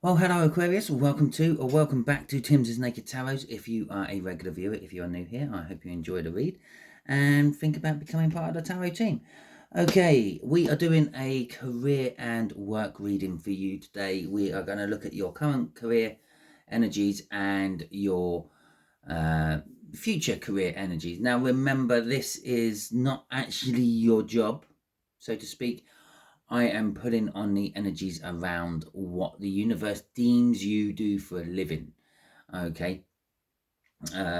Well, hello Aquarius, welcome to or welcome back to Timsy Naked Tarot. If you are a regular viewer, if you are new here, I hope you enjoy the read and think about becoming part of the tarot team. Okay, we are doing a career and work reading for you today. We are going to look at your current career energies and your future career energies. Now remember, this is not actually your job, so to speak. I am putting on the energies around what the universe deems you do for a living. Okay.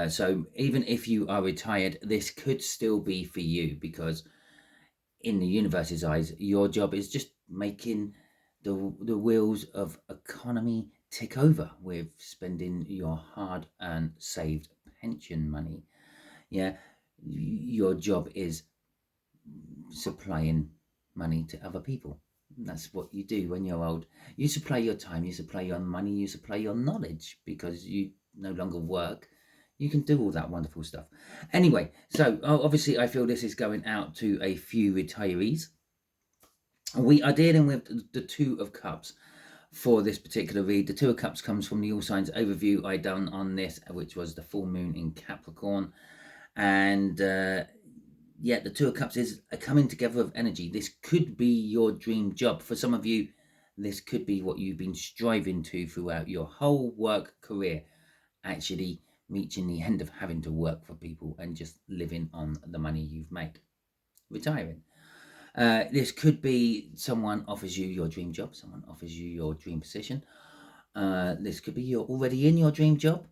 So even if you are retired, this could still be for you, because in the universe's eyes, your job is just making the wheels of economy tick over with spending your hard-earned, saved pension money. Yeah, your job is supplying money to other people. That's what you do when you're old. You supply your time, you supply your money, you supply your knowledge, because you no longer work. You can do all that wonderful stuff. Anyway, so obviously I feel this is going out to a few retirees. We are dealing with the Two of Cups for this particular read. The Two of Cups comes from the All Signs overview I done on this, which was the full moon in Capricorn. And yeah, the Two of Cups is a coming together of energy. This could be your dream job. For some of you, this could be what you've been striving to throughout your whole work career, actually reaching the end of having to work for people and just living on the money you've made, retiring. This could be someone offers you your dream job, someone offers you your dream position. This could be you're already in your dream job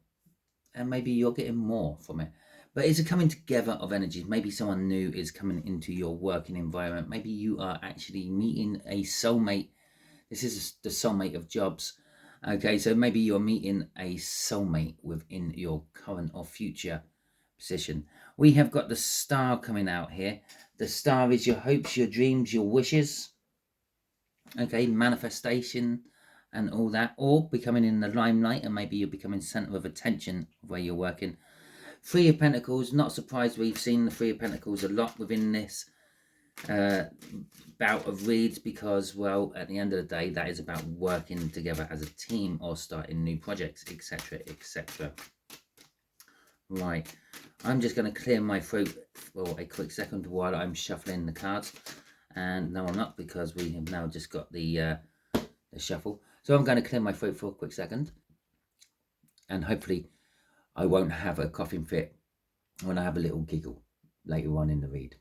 and maybe you're getting more from it. But it's a coming together of energies. Maybe someone new is coming into your working environment. Maybe you are actually meeting a soulmate. This is the soulmate of jobs. Okay, so maybe you're meeting a soulmate within your current or future position. We have got the Star coming out here. The Star is your hopes, your dreams, your wishes. Okay, manifestation and all that, or becoming in the limelight, and maybe you're becoming center of attention where you're working. Three of Pentacles, not surprised we've seen the Three of Pentacles a lot within this bout of reads, because, well, at the end of the day, that is about working together as a team or starting new projects, etc., etc. Right, I'm just going to clear my throat for a quick second while I'm shuffling the cards. And no, I'm not, because we have now just got the shuffle. So I'm going to clear my throat for a quick second, and hopefully I won't have a coughing fit when I have a little giggle later on in the read.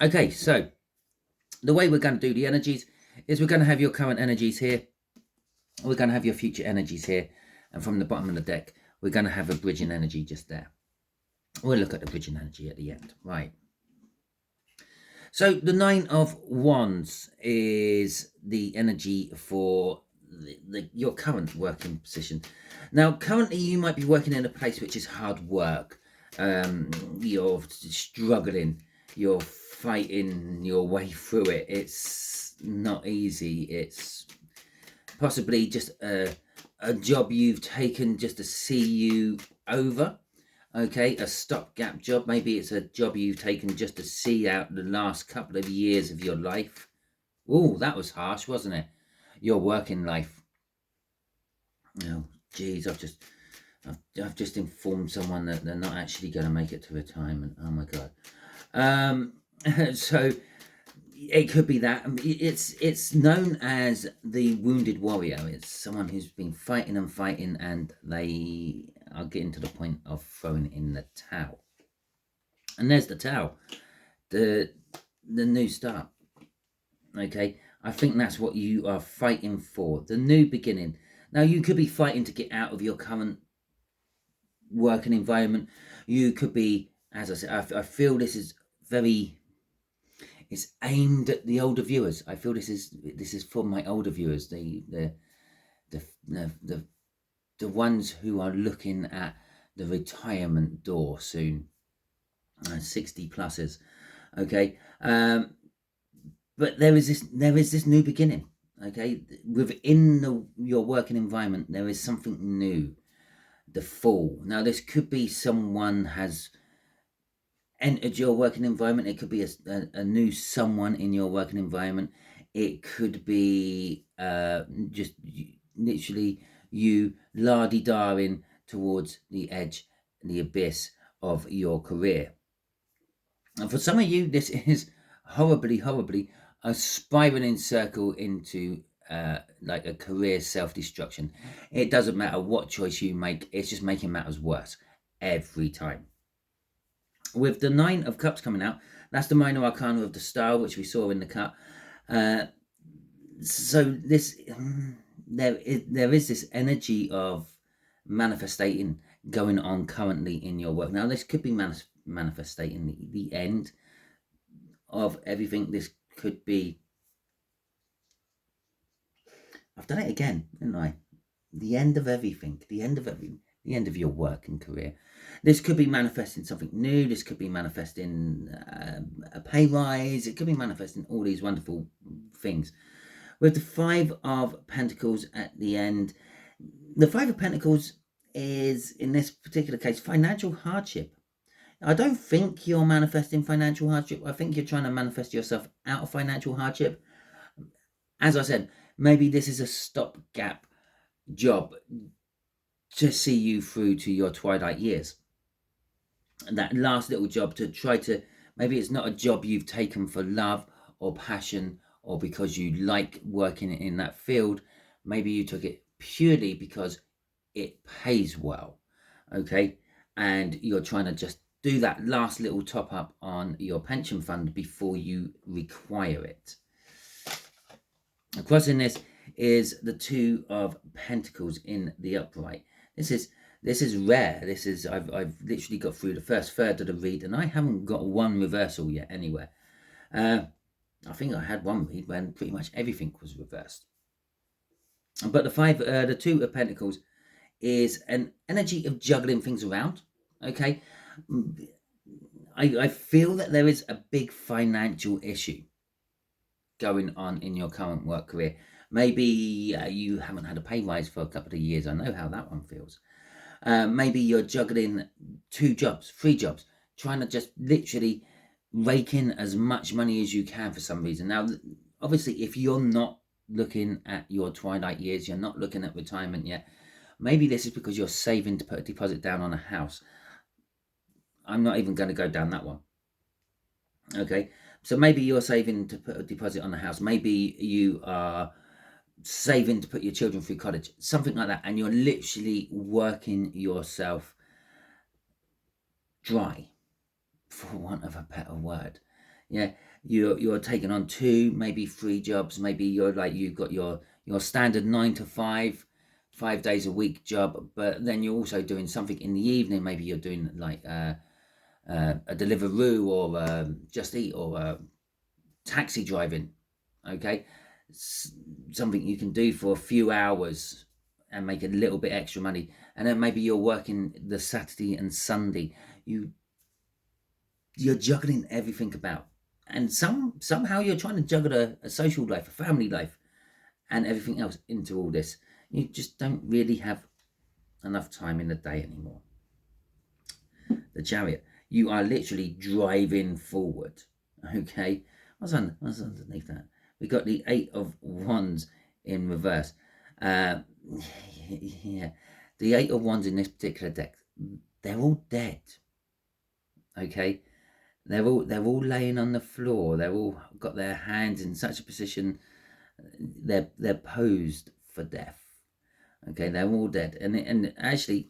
Okay, so the way we're going to do the energies is we're going to have your current energies here. We're going to have your future energies here. And from the bottom of the deck, we're going to have a bridging energy just there. We'll look at the bridging energy at the end. Right. So the Nine of Wands is the energy for your current working position. Now, currently you might be working in a place which is hard work. You're struggling. You're fighting your way through it. It's not easy. It's possibly just a job you've taken just to see you over. Okay, a stopgap job. Maybe it's a job you've taken just to see out the last couple of years of your life. Oh, that was harsh, wasn't it? Your working life. Oh, geez, I've just informed someone that they're not actually going to make it to retirement. Oh my God. So it could be that. It's known as the wounded warrior. It's someone who's been fighting and fighting, and they are getting to the point of throwing in the towel. And there's the towel, the new start. Okay, I think that's what you are fighting for, the new beginning. Now, you could be fighting to get out of your current working environment. You could be, as I said, I feel this is very, it's aimed at the older viewers. I feel this is for my older viewers, the ones who are looking at the retirement door soon, 60 pluses. Okay, but there is this new beginning. Okay, within your working environment, there is something new. The fall. Now, this could be someone has entered your working environment. It could be a new someone in your working environment. It could be literally you lardy-darring towards the edge, the abyss of your career. And for some of you, this is horribly a spiraling circle into like a career self-destruction. It doesn't matter what choice you make, it's just making matters worse every time. With the Nine of Cups coming out, that's the minor arcana of the star, which we saw in the cut. So this there is this energy of manifesting going on currently in your work. Now, this could be manifesting the end of everything. This could be, I've done it again, didn't I? The end of everything, the end of your work and career. This could be manifesting something new. This could be manifesting a pay rise. It could be manifesting all these wonderful things. With the Five of Pentacles at the end, the Five of Pentacles is, in this particular case, financial hardship. I don't think you're manifesting financial hardship. I think you're trying to manifest yourself out of financial hardship. As I said, maybe this is a stopgap job to see you through to your twilight years. That last little job to try to, maybe it's not a job you've taken for love or passion or because you like working in that field. Maybe you took it purely because it pays well, okay? And you're trying to just do that last little top up on your pension fund before you require it. Across in this is the Two of Pentacles in the upright. This is rare. This is, I've literally got through the first third of the read and I haven't got one reversal yet anywhere. I think I had one read when pretty much everything was reversed. But the Two of Pentacles is an energy of juggling things around, okay? I feel that there is a big financial issue going on in your current work career. Maybe you haven't had a pay rise for a couple of years. I know how that one feels. Maybe you're juggling 2 jobs, 3 jobs, trying to just literally rake in as much money as you can for some reason. Now, obviously, if you're not looking at your twilight years, you're not looking at retirement yet, maybe this is because you're saving to put a deposit down on a house. I'm not even going to go down that one. Okay, so maybe you're saving to put a deposit on a house. Maybe you are saving to put your children through college, something like that, and you're literally working yourself dry, for want of a better word. Yeah, you're taking on 2, maybe 3 jobs. Maybe you're like, you've got your standard 9 to 5, 5 days a week job, but then you're also doing something in the evening. Maybe you're doing like a Deliveroo or Just Eat or taxi driving, okay? Something you can do for a few hours and make a little bit extra money. And then maybe you're working the Saturday and Sunday. You're juggling everything about. And somehow you're trying to juggle a social life, a family life, and everything else into all this. You just don't really have enough time in the day anymore. The Chariot. You are literally driving forward, okay? What's underneath that? We got the 8 of Wands in reverse. Yeah, the 8 of Wands in this particular deck, they're all dead, okay? They're all laying on the floor. They're all got their hands in such a position. They're posed for death, okay? They're all dead, and actually,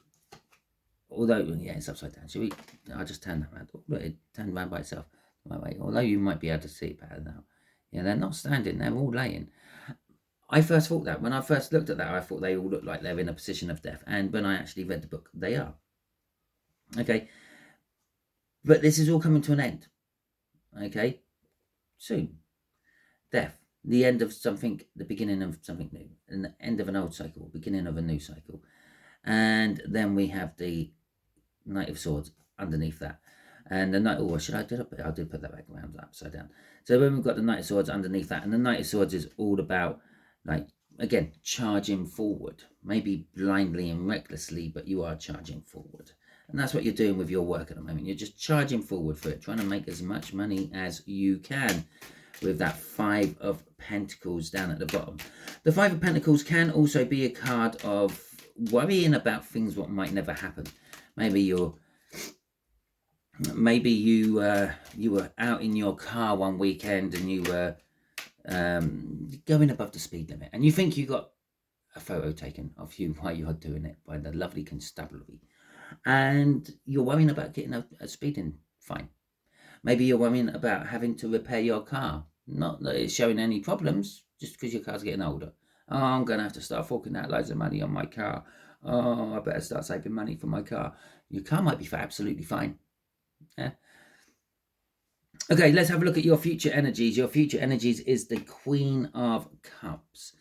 although, yeah, it's upside down. I'll just turn that around. Look, it turned around by itself. Right, although you might be able to see it better now. Yeah, they're not standing. They're all laying. I first thought that. When I first looked at that, I thought they all looked like they're in a position of death. And when I actually read the book, they are. Okay. But this is all coming to an end. Okay. Soon. Death. The end of something, the beginning of something new. And the end of an old cycle, beginning of a new cycle. And then we have the Knight of Swords underneath that. And the Knight, I did put that back around upside down. So when we've got the Knight of Swords underneath that, and the Knight of Swords is all about, like, again, charging forward. Maybe blindly and recklessly, but you are charging forward. And that's what you're doing with your work at the moment. You're just charging forward for it, trying to make as much money as you can. with that Five of Pentacles down at the bottom. The Five of Pentacles can also be a card of worrying about things what might never happen. Maybe you were out in your car one weekend and you were going above the speed limit, and you think you got a photo taken of you while you're doing it by the lovely constabulary, and you're worrying about getting a speeding fine. Maybe you're worrying about having to repair your car. Not that it's showing any problems, just because your car's getting older. Oh, I'm going to have to start forking out loads of money on my car. Oh, I better start saving money for my car. Your car might be absolutely fine. Yeah. Okay, let's have a look at your future energies. Your future energies is the Queen of Cups.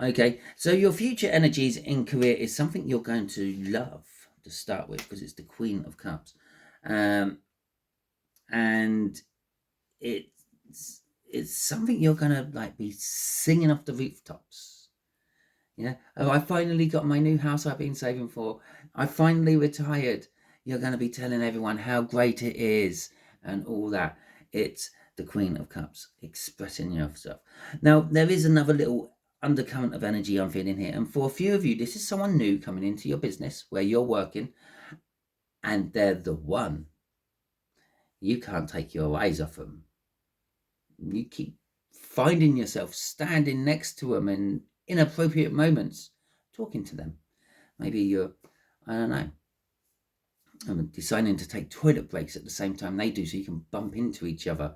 Okay, so your future energies in career is something you're going to love to start with, because it's the Queen of Cups. And it's something you're going to like be singing off the rooftops. Yeah. Oh, I finally got my new house I've been saving for. I finally retired. You're going to be telling everyone how great it is and all that. It's the Queen of Cups, expressing yourself. Now, there is another little undercurrent of energy I'm feeling here. And for a few of you, this is someone new coming into your business where you're working, and they're the one. You can't take your eyes off them. You keep finding yourself standing next to them in inappropriate moments, talking to them. Maybe you're, I don't know, deciding to take toilet breaks at the same time they do, so you can bump into each other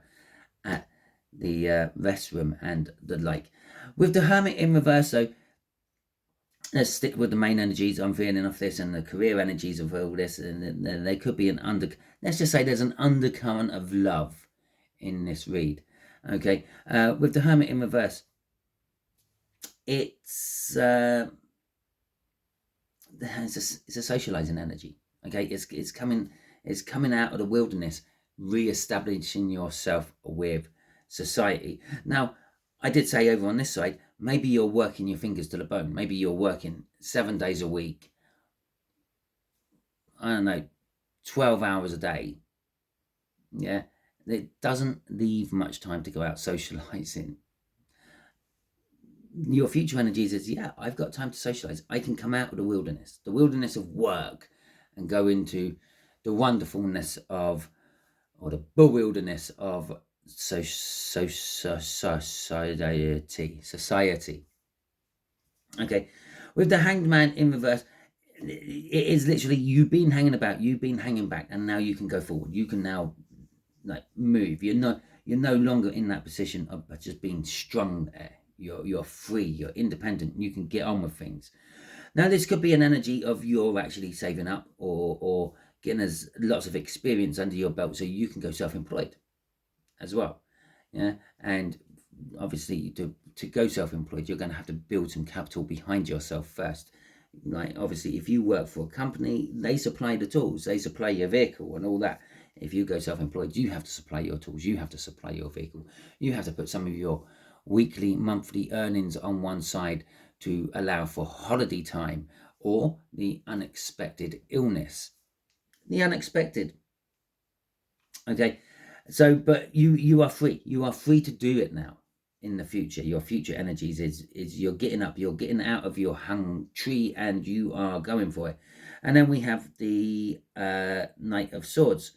at the restroom and the like. With the Hermit in reverse, though, let's stick with the main energies I'm feeling off this and the career energies of all this, and there could be let's just say there's an undercurrent of love in this read. Okay, with the Hermit in reverse, it's a socializing energy. Okay, it's coming out of the wilderness, re-establishing yourself with society. Now, I did say over on this side, maybe you're working your fingers to the bone. Maybe you're working 7 days a week. I don't know, 12 hours a day. Yeah, it doesn't leave much time to go out socializing. Your future energies is, yeah, I've got time to socialize. I can come out of the wilderness of work, and go into the wonderfulness of, or the bewilderness of society. Okay, with the Hanged Man in reverse, it is literally you've been hanging about, you've been hanging back, and now you can go forward. You can now like move. You're no longer in that position of just being strung there. You're free, you're independent, you can get on with things. Now, this could be an energy of you're actually saving up or getting us lots of experience under your belt, so you can go self-employed as well. Yeah, and obviously to go self-employed, you're going to have to build some capital behind yourself first. Like, obviously, if you work for a company, they supply the tools, they supply your vehicle and all that. If you go self-employed, you have to supply your tools, you have to supply your vehicle, you have to put some of your weekly, monthly earnings on one side to allow for holiday time or the unexpected illness. The unexpected. Okay, so but you are free. You are free to do it now. In the future, your future energies is you're getting up, you're getting out of your hung tree, and you are going for it. And then we have the Knight of Swords.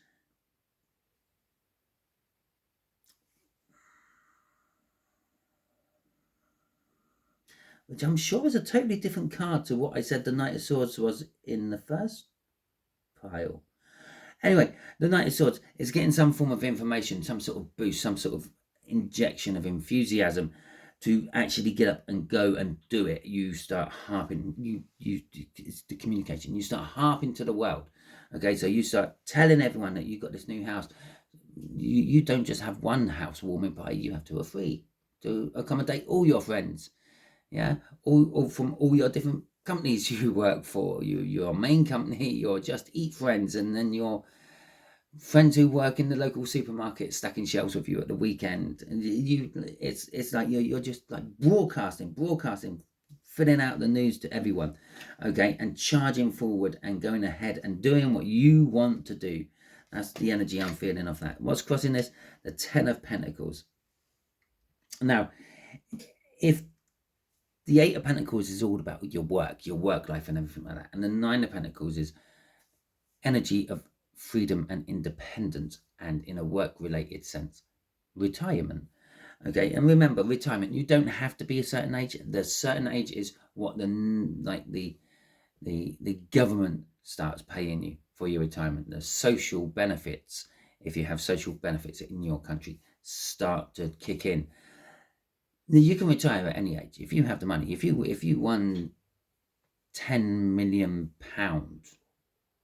Which I'm sure is a totally different card to what I said the Knight of Swords was in the first pile. Anyway, the Knight of Swords is getting some form of information, some sort of boost, some sort of injection of enthusiasm to actually get up and go and do it. You start harping, it's the communication. You start harping to the world. Okay, so you start telling everyone that you've got this new house. You don't just have one housewarming party, you have two or three to accommodate all your friends. Yeah, all from all your different companies you work for, your main company, your Just Eat friends, and then your friends who work in the local supermarket stacking shelves with you at the weekend. And it's like you're just like broadcasting, filling out the news to everyone, okay, and charging forward and going ahead and doing what you want to do. That's the energy I'm feeling off that. What's crossing this? The Ten of Pentacles. Now, if the Eight of Pentacles is all about your work life and everything like that, and the Nine of Pentacles is energy of freedom and independence, and in a work-related sense, retirement. Okay, and remember, retirement, you don't have to be a certain age. The certain age is what the government starts paying you for your retirement. The social benefits, if you have social benefits in your country, start to kick in. You can retire at any age if you have the money. If you won £10 million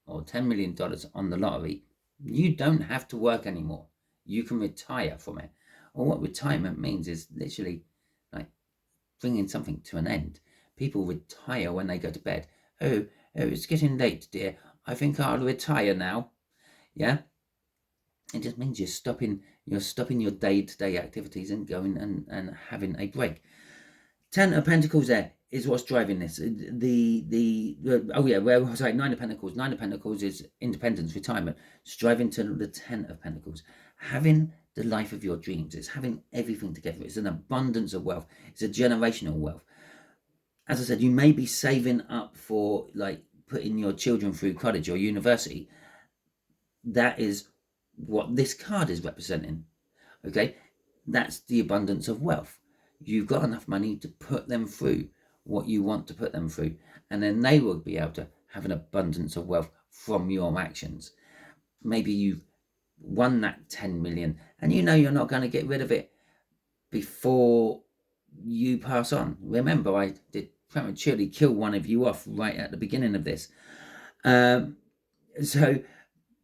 or $10 million on the lottery, you don't have to work anymore. You can retire from it. Or what retirement means is literally like bringing something to an end. People retire when they go to bed. Oh, it's getting late, dear. I think I'll retire now. Yeah? It just means you're stopping your day-to-day activities and going and having a break. Ten of Pentacles there is what's driving this. Where was I? Nine of Pentacles. Nine of Pentacles is independence, retirement. Striving to the Ten of Pentacles. Having the life of your dreams. It's having everything together. It's an abundance of wealth. It's a generational wealth. As I said, you may be saving up for like putting your children through college or university. That is what this card is representing. Okay, that's the abundance of wealth. You've got enough money to put them through what you want to put them through, and then they will be able to have an abundance of wealth from your actions. Maybe you've won that 10 million and you know you're not going to get rid of it before you pass on. Remember, I did prematurely kill one of you off right at the beginning of this. So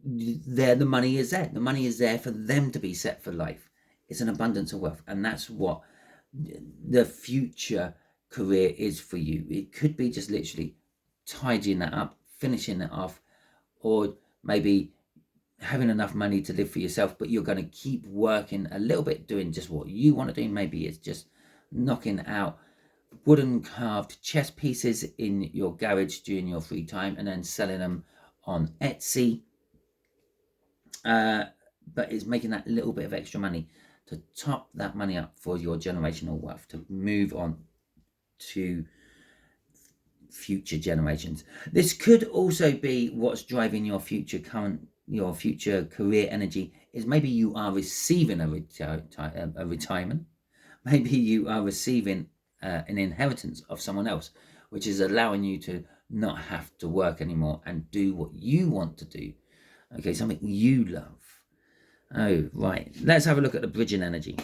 there, the money is there. The money is there for them to be set for life. It's an abundance of wealth, and that's what the future career is for you. It could be just literally tidying that up, finishing it off, or maybe having enough money to live for yourself, but you're going to keep working a little bit, doing just what you want to do. Maybe it's just knocking out wooden carved chess pieces in your garage during your free time and then selling them on Etsy. But it's making that little bit of extra money to top that money up for your generational wealth, to move on to future generations. This could also be what's driving your future career energy. Is maybe you are receiving a retirement. Maybe you are receiving an inheritance of someone else, which is allowing you to not have to work anymore and do what you want to do. Okay, something you love. Oh, right. Let's have a look at the bridging energy.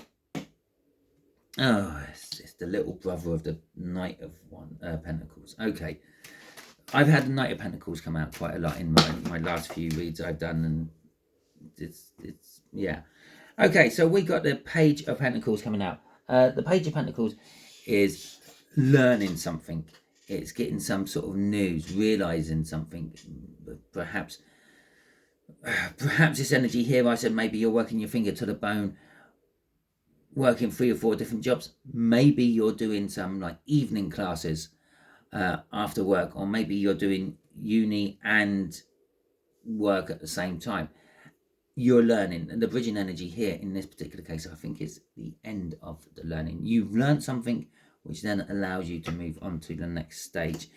Oh, it's the little brother of the Knight of Pentacles. Okay. I've had the Knight of Pentacles come out quite a lot in my last few reads I've done, and it's yeah. Okay, so we got the Page of Pentacles coming out. The Page of Pentacles is learning something. It's getting some sort of news, realizing something. Perhaps this energy here, I said maybe you're working your finger to the bone, working 3 or 4 different jobs. Maybe you're doing some like evening classes after work, or maybe you're doing uni and work at the same time. You're learning, and the bridging energy here in this particular case, I think, is the end of the learning. You've learned something which then allows you to move on to the next stage.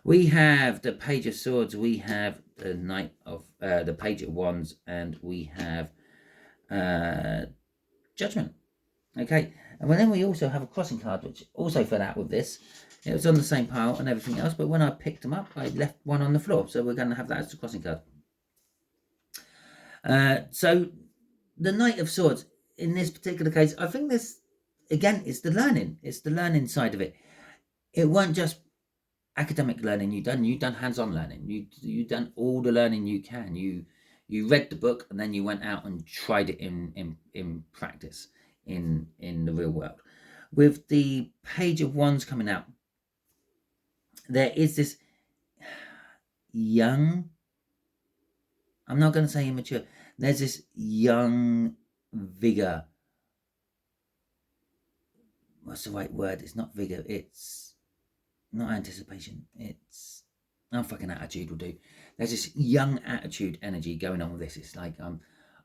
We have the Page of Swords, we have the Knight of the Page of Wands, and we have Judgment. Okay, and then we also have a crossing card, which also fell out with this. It was on the same pile and everything else, but when I picked them up, I left one on the floor, so we're going to have that as the crossing card. So the Knight of Swords, in this particular case, I think this, again, it's the learning. It's the learning side of it. It weren't just academic learning you've done hands-on learning. You done all the learning you can. You read the book and then you went out and tried it in practice in the real world. With the Page of Wands coming out, there is this young, I'm not going to say immature, there's this young vigor. What's the right word? It's not vigor, it's not anticipation, it's fucking attitude will do. There's this young attitude energy going on with this. It's like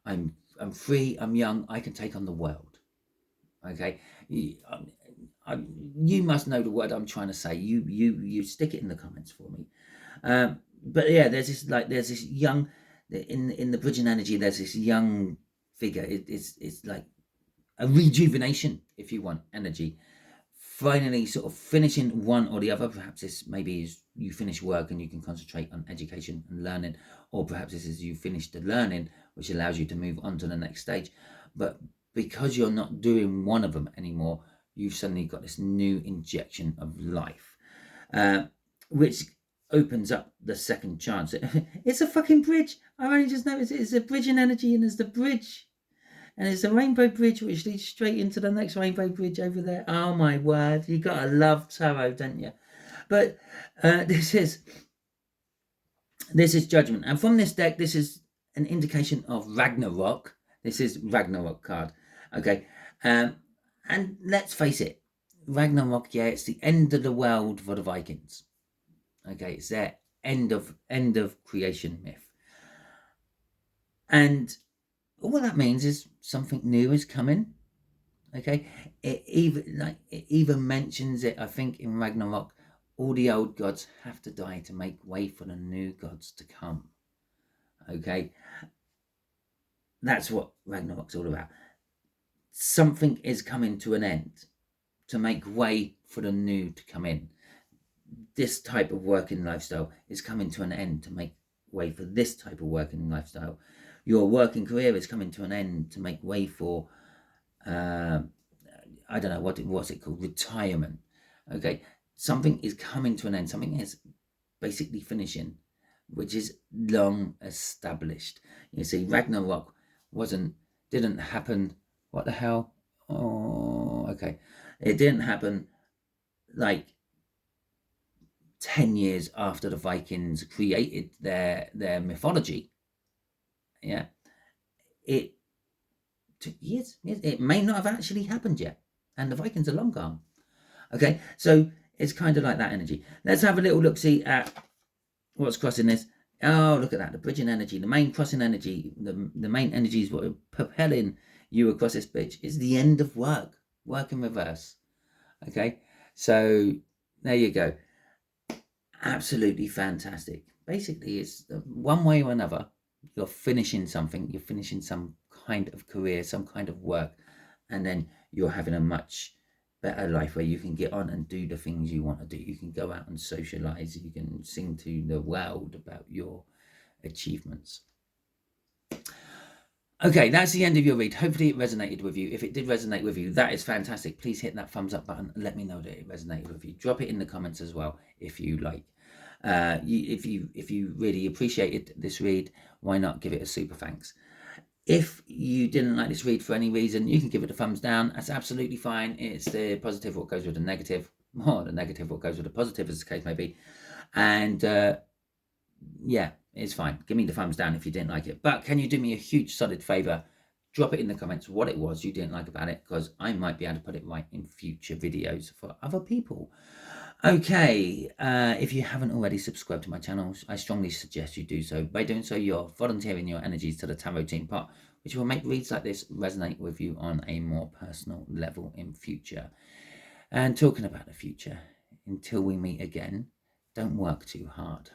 I'm free, I'm young, I can take on the world. Okay, you must know the word I'm trying to say. You stick it in the comments for me. But yeah, there's this young, in the bridging energy. There's this young figure. It's like a rejuvenation, if you want, energy. Finally, sort of finishing one or the other. Perhaps this maybe is you finish work and you can concentrate on education and learning, or perhaps this is you finish the learning, which allows you to move on to the next stage. But because you're not doing one of them anymore, you've suddenly got this new injection of life, which opens up the second chance. It's a fucking bridge. I only just noticed it's a bridging energy, and there's the bridge. And it's a rainbow bridge which leads straight into the next rainbow bridge over there. Oh my word, you gotta love tarot, don't you? But this is judgment, and from this deck, this is an indication of Ragnarok. This is Ragnarok card, okay. And let's face it, Ragnarok, yeah, it's the end of the world for the Vikings. Okay, it's their end of creation myth, and all that means is something new is coming. Okay, it even mentions it, I think, in Ragnarok. All the old gods have to die to make way for the new gods to come. Okay, that's what Ragnarok's all about. Something is coming to an end to make way for the new to come in. This type of working lifestyle is coming to an end to make way for this type of working lifestyle. Your working career is coming to an end to make way for I don't know what's it called, retirement. Okay, something is coming to an end. Something is basically finishing, which is long established. You see, Ragnarok didn't happen. What the hell? Oh, okay, it didn't happen like 10 years after the Vikings created their mythology. Yeah, it took years. It may not have actually happened yet, and the Vikings are long gone. Okay, so it's kind of like that energy. Let's have a little look-see at what's crossing this. Oh, look at that, the bridging energy, the main crossing energy, the main energy is what are propelling you across this bridge. Is the end of work in reverse. Okay, so there you go. Absolutely fantastic. Basically, it's one way or another, you're finishing something, you're finishing some kind of career, some kind of work, and then you're having a much better life where you can get on and do the things you want to do. You can go out and socialize, you can sing to the world about your achievements. Okay, that's the end of your read. Hopefully it resonated with you. If it did resonate with you, that is fantastic. Please hit that thumbs up button and let me know that it resonated with you. Drop it in the comments as well if you like. If you really appreciated this read, why not give it a super thanks? If you didn't like this read for any reason, you can give it a thumbs down. That's absolutely fine. It's the positive what goes with the negative, or the negative what goes with the positive, as the case may be. And yeah, it's fine. Give me the thumbs down if you didn't like it. But can you do me a huge solid favor? Drop it in the comments what it was you didn't like about it, because I might be able to put it right in future videos for other people. Okay, if you haven't already subscribed to my channel, I strongly suggest you do so. By doing so, you're volunteering your energies to the tarot team pot, which will make reads like this resonate with you on a more personal level in future. And talking about the future, until we meet again, don't work too hard.